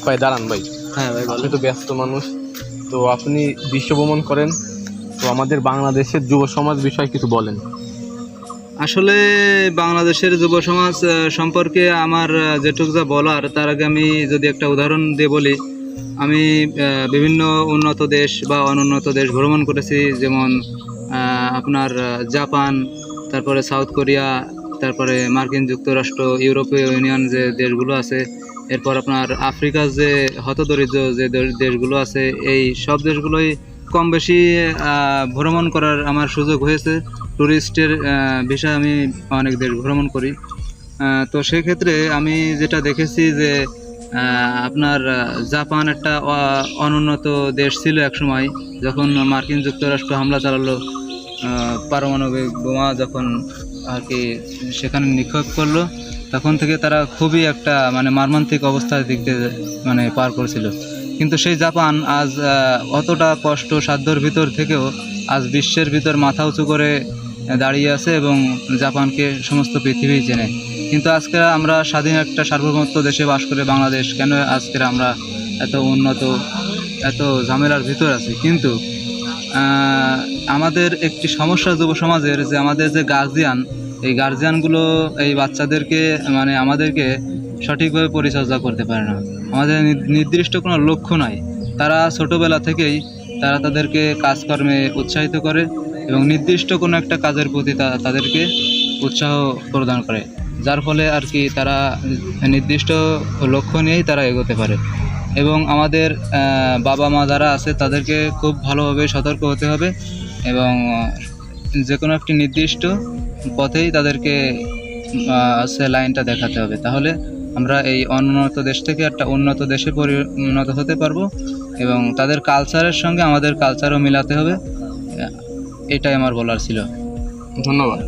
ভাই দাঁড়ান ভাই। হ্যাঁ ভাই, আপনি তো ব্যস্ত মানুষ, তো আপনি বিশ্ব ভ্রমণ করেন, তো আমাদের বাংলাদেশের যুব সমাজ বিষয়ে কিছু বলেন। আসলে বাংলাদেশের যুব সমাজ সম্পর্কে আমার যেটুকু যা বলার, তার আগে আমি যদি একটা উদাহরণ দিয়ে বলি, আমি বিভিন্ন উন্নত দেশ বা অনুন্নত দেশ ভ্রমণ করেছি, যেমন আপনার জাপান, তারপরে সাউথ কোরিয়া, তারপরে মার্কিন যুক্তরাষ্ট্র, ইউরোপীয় ইউনিয়ন যে দেশগুলো আছে, এরপর আপনার আফ্রিকার যে হতদরিদ্র যে দেশগুলো আছে, এই সব দেশগুলোই কম বেশি ভ্রমণ করার আমার সুযোগ হয়েছে। ট্যুরিস্টের বিষয়ে আমি অনেক দেশ ভ্রমণ করি। তো সেক্ষেত্রে আমি যেটা দেখেছি যে আপনার জাপান একটা অনুন্নত দেশ ছিল একসময়, যখন মার্কিন যুক্তরাষ্ট্র হামলা চালালো, পারমাণবিক বোমা যখন আর কি সেখানে নিক্ষেপ করলো, তখন থেকে তারা খুবই একটা মানে মর্মান্তিক অবস্থার দিক দিয়ে মানে পার করেছিল। কিন্তু সেই জাপান আজ অতটা কষ্ট সাধ্যর ভিতর থেকেও আজ বিশ্বের ভিতর মাথা উঁচু করে দাঁড়িয়ে আছে এবং জাপানকে সমস্ত পৃথিবী চেনে। কিন্তু আজকে আমরা স্বাধীন একটা সার্বভৌমত্ব দেশে বাস করে বাংলাদেশ, কেন আজকে আমরা এত উন্নত, এত ঝামেলার ভিতর আছি? কিন্তু আমাদের একটি সমস্যা যুব সমাজের, যে আমাদের যে গার্জিয়ান, এই গার্জিয়ানগুলো এই বাচ্চাদেরকে মানে আমাদেরকে সঠিকভাবে পরিচর্যা করতে পারে না। আমাদের নির্দিষ্ট কোনো লক্ষ্য নাই। তারা ছোটোবেলা থেকেই তারা তাদেরকে কাজকর্মে উৎসাহিত করে এবং নির্দিষ্ট কোনো একটা কাজের প্রতি তাদেরকে উৎসাহ প্রদান করে, যার ফলে আর কি তারা নির্দিষ্ট লক্ষ্য নিয়েই তারা এগোতে পারে। এবং আমাদের বাবা মা যারা আছে তাদেরকে খুব ভালোভাবে সতর্ক হতে হবে এবং যে কোনো একটি নির্দিষ্ট পথেই তাদেরকে সে লাইনটা দেখাতে হবে। তাহলে আমরা এই অনুন্নত দেশ থেকে একটা উন্নত দেশে পরিণত হতে পারবো এবং তাদের কালচারের সঙ্গে আমাদের কালচারও মিলাতে হবে। এটাই আমার বলার ছিল। ধন্যবাদ।